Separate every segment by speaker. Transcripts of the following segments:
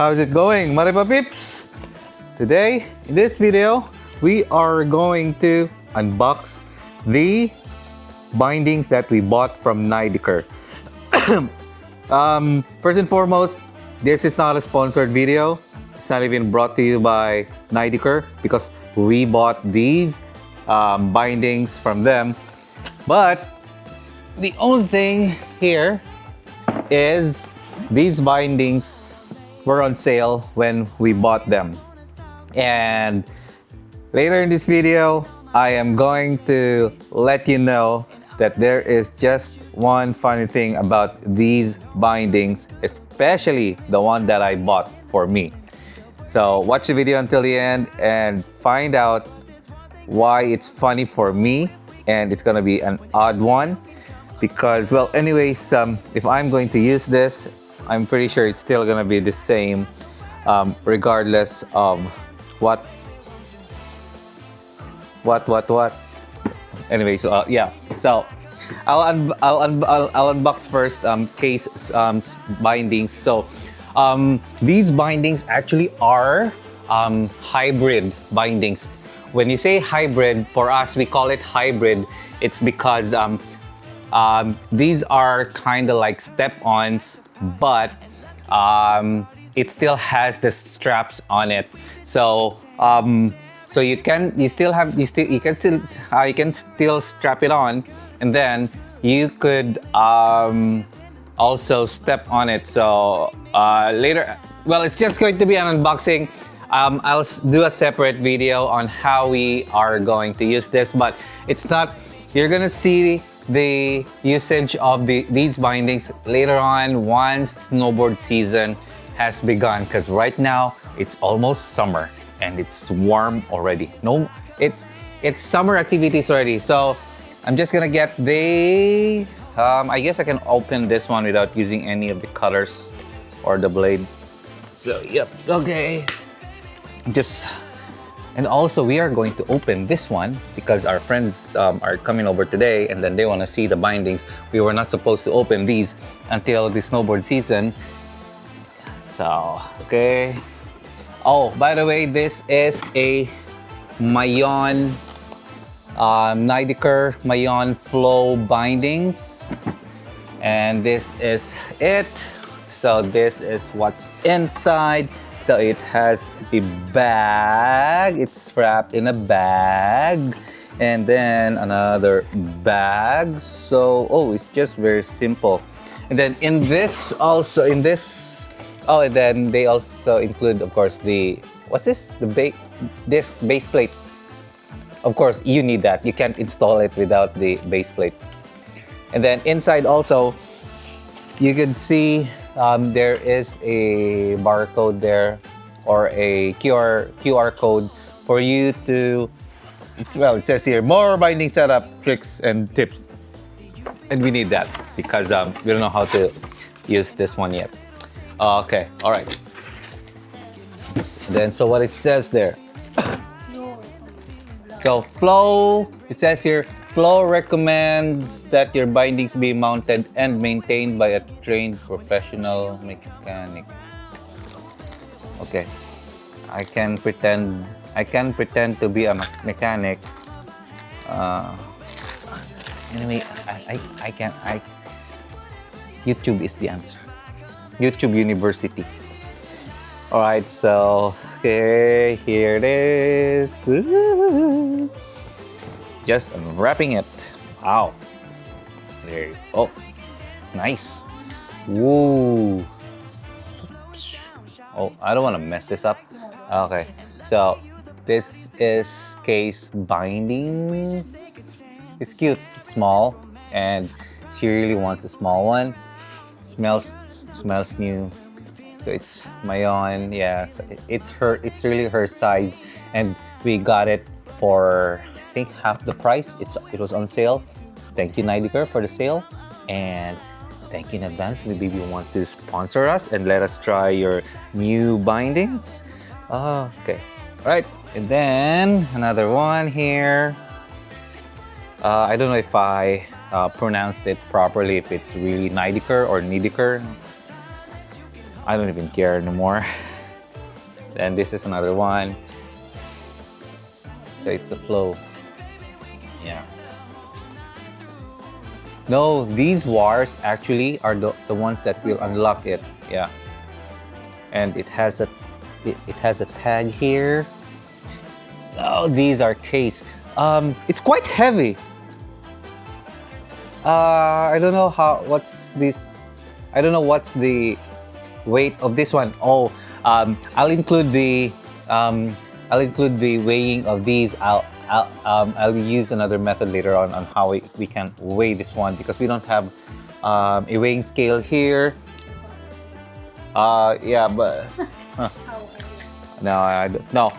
Speaker 1: How's it going, Maripa Pips? Today, in this video, we are going to unbox the bindings that we bought from Nidecker. First and foremost, this is not a sponsored video. It's not even brought to you by Nidecker because we bought these bindings from them. But the only thing here is these bindings were on sale when we bought them. And later in this video, I am going to let you know that there is just one funny thing about these bindings, especially the one that I bought for me. So watch the video until the end and find out why it's funny for me, and it's gonna be an odd one because, well, anyways, if I'm going to use this, I'm pretty sure it's still gonna be the same regardless of what. Anyways, yeah. So I'll unbox first Kaye's bindings. So these bindings actually are hybrid bindings. When you say hybrid, for us we call it hybrid. It's because these are kind of like step-ons, but it still has the straps on it. So so you can still strap it on, and then you could also step on it. So later, well, it's just going to be an unboxing. I'll do a separate video on how we are going to use this, but it's not. You're gonna see the usage of these bindings later on once snowboard season has begun, because right now it's almost summer and it's warm already. No, it's summer activities already. So I'm just gonna get the I guess I can open this one without using any of the cutters or the blade. So yep, okay. And also we are going to open this one because our friends are coming over today, and then they want to see the bindings. We were not supposed to open these until the snowboard season. So, okay. Oh, by the way, this is a Mayon Nidecker Mayon Flow bindings, and this is it. So this is what's inside. So it has a bag, it's wrapped in a bag, and then another bag. So, oh, it's just very simple. And then in this also, and then they also include, of course, what's this? This base plate. Of course, you need that. You can't install it without the base plate. And then inside also, you can see there is a barcode there, or a QR code for you to. It says here more binding setup tricks and tips, and we need that because we don't know how to use this one yet. Okay, all right. Then so what it says there. So Flow, it says here, Flow recommends that your bindings be mounted and maintained by a trained professional mechanic. Okay, I can pretend to be a mechanic. Anyway, YouTube is the answer. YouTube University. All right, so okay, here it is. Just unwrapping it. Wow. There you go. Oh, nice. Woo. Oh, I don't want to mess this up. Okay, so this is Kaye's bindings. It's cute, it's small, and she really wants a small one. Smells new. So it's Mayon, yeah. So it's really her size, and we got it for I think half the price. It was on sale. Thank you, Nidecker, for the sale, and thank you in advance. Maybe you want to sponsor us and let us try your new bindings. Okay, all right. And then another one here. I don't know if I pronounced it properly, if it's really Nidecker or Nidecker. I don't even care anymore. Then this is another one. So it's the Flow. Yeah. No, these wires actually are the ones that will unlock it. Yeah. And it has a tag here. So these are case. It's quite heavy. I don't know what's this. I don't know what's the weight of this one. Oh, I'll include the weighing of these. I'll use another method later on how we can weigh this one because we don't have a weighing scale here. Yeah, but no.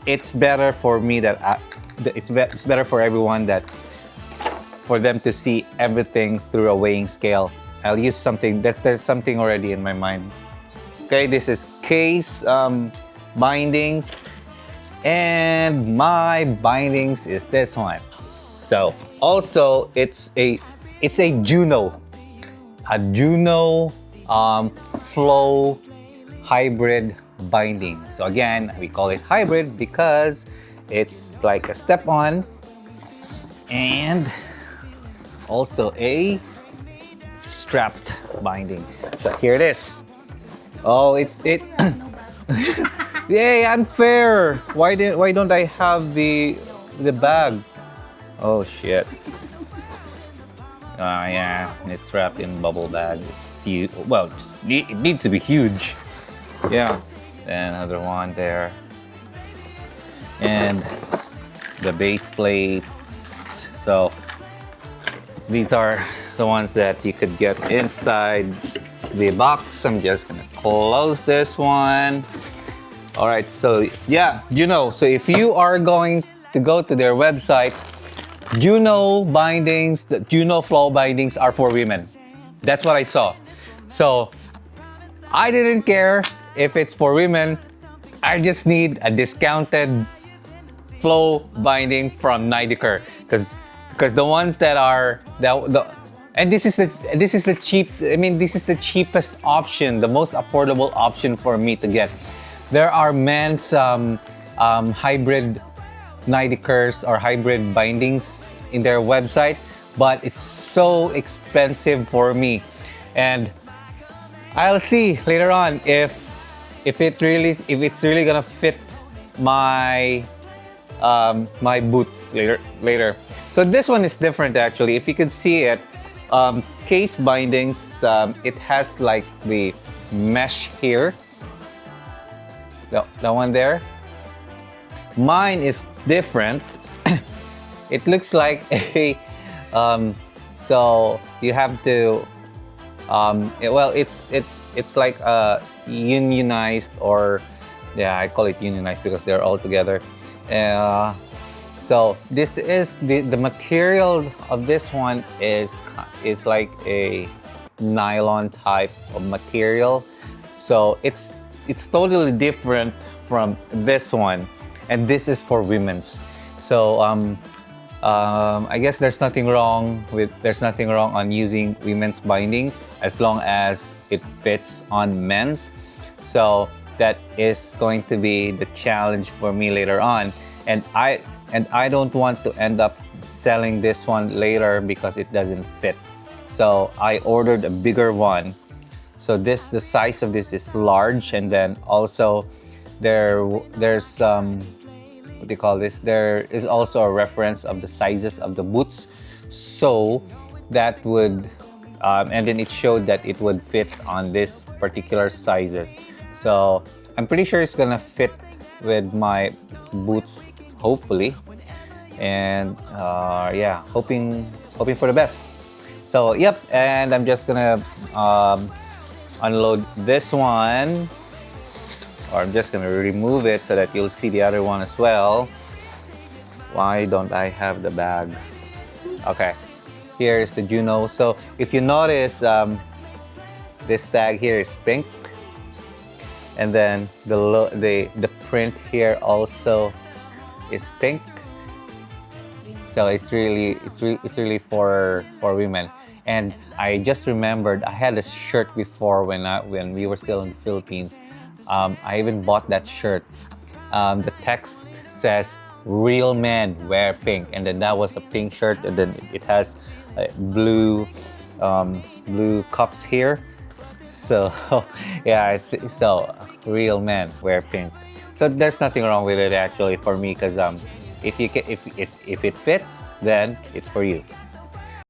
Speaker 1: It's better for me that it's better for everyone that for them to see everything through a weighing scale. I'll use something that there's something already in my mind. Okay, this is Kaye's bindings, and my bindings is this one. So also it's a Juno Flow hybrid binding. So again, we call it hybrid because it's like a step-on and also a strapped binding. So here it is. Oh, it. Yay, unfair. Why don't I have the bag? Oh shit. Yeah, it's wrapped in bubble bag. It's huge. Well, it needs to be huge. Yeah. Then another one there. And the base plates. So these are the ones that you could get inside the box. I'm just gonna close this one. All right, so yeah, so if you are going to go to their website, the Juno Flow bindings are for women. That's what I saw. So I didn't care if it's for women. I just need a discounted Flow binding from Nidecker because the ones that are and this is the cheapest option, the most affordable option for me to get. There are men's hybrid Nideckers or hybrid bindings in their website, but it's so expensive for me, and I'll see later on if it's really gonna fit my my boots later. So this one is different actually. If you could see it, case bindings, it has like the mesh here. The one there. Mine is different. It looks like a so you have to it's like a unionized, or yeah, I call it unionized because they're all together. So this is the material of this one is like a nylon type of material. So it's totally different from this one, and this is for women's. So I guess there's nothing wrong on using women's bindings as long as it fits on men's. So that is going to be the challenge for me later on, and I don't want to end up selling this one later because it doesn't fit. So I ordered a bigger one. So the size of this is large, and then also there's what do you call this? There is also a reference of the sizes of the boots. So that would and then it showed that it would fit on this particular sizes. So I'm pretty sure it's gonna fit with my boots, hopefully, and yeah, hoping for the best. So yep, and I'm just gonna unload this one, or I'm just gonna remove it so that you'll see the other one as well. Why don't I have the bag? Okay, here's the Juno. So if you notice, this tag here is pink, and then the print here also is pink. So it's really for women. And I just remembered I had a shirt before when we were still in the Philippines. I even bought that shirt. The text says "Real men wear pink," and then that was a pink shirt, and then it has blue blue cups here. So yeah, so real men wear pink. So there's nothing wrong with it actually for me because if you can, if it fits, then it's for you.